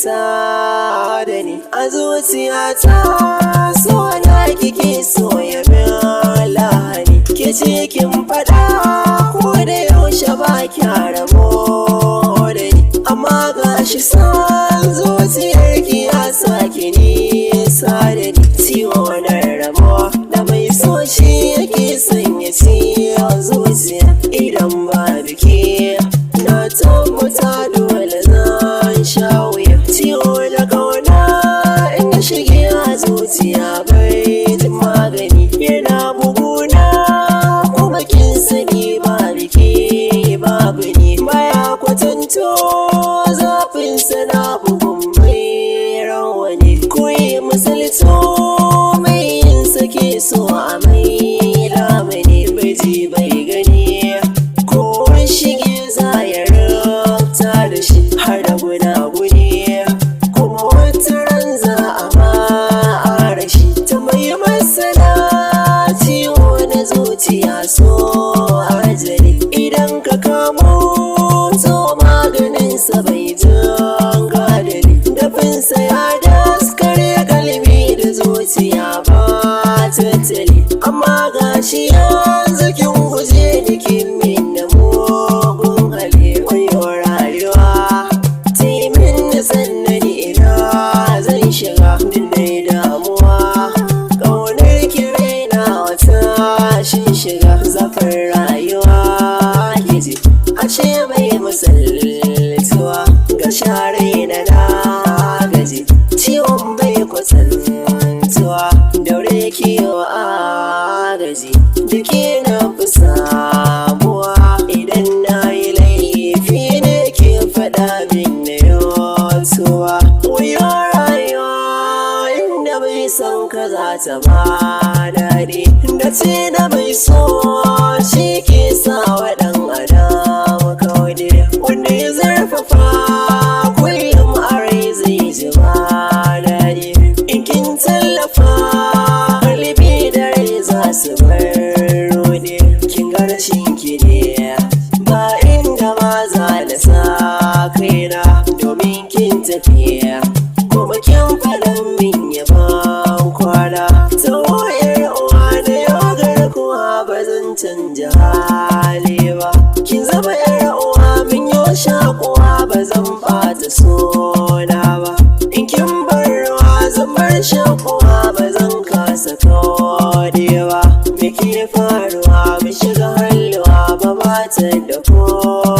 manta da ni a zuciyata, so na kike so ya min lahani. Ke ce kin faɗa ko da yaushe ba kya rabo da ni, amma gashi san zuciyarki ya saki nisa da ni. Ciwo na rabuwa da mai so shi yake sanya ciwon zuciya. Idan ba biki na tabbata dole zan sha wuya. Ciwo da kauna in ya shige a zuciya bai jin magani, yana buguna kuma kin sani ba biki babu ni. Baya kwatanto zafin sana bugun mai rawani, koyi misalto mai yin sake so a mai lamani. Bai ji bai gani ko shige za ya rabta da shi har da gunaguni, kuma wata ran za a ma'ara shi. Ta mai masana ciwo na zuciya so ajali, idan ka kamo to maganinsa bai jan gadari. Dafinsa ya daskare kalbi da zuciya ba tattali, amma gashi yanzu kin guje ni kin min da mugun hali. Wayo rayuwa taimin da sannani ina zan shiga dinai damuwa, ƙaunar ki raina wata shin shiga. Zafin rayuwa yaji ashe bai misaltuwa, ga share na gaji ciwon bai kwatantuwa. Daure kiwo a gaji duki na fi samuwa, idan na yi laifi ne ke faɗa min na yotuwa. Wuyo rayuwa inda bai san ka za ta ba daɗi, da ce da bai so shi ke sa waɗan adam kawai. Wanda ya zarfafa kullum a rai zai ji ba daɗi, in kin tallafa kalbi da rai za su bar rode. Kin ga rashin ki ne ba inda ma za da sa kaina, domin kin tafiya kuma kin faɗan min yaban kwana. Ta wayar uwa da yau garkuwa ba zan canja hali ba, kin zama yar uwa min yau shakuwa ba zan ɓata suna ba. In kin bar ruwa zan bar shakuwa ba zan kasa kodewa. Me ke faruwa mu shiga halwa ba ta da ko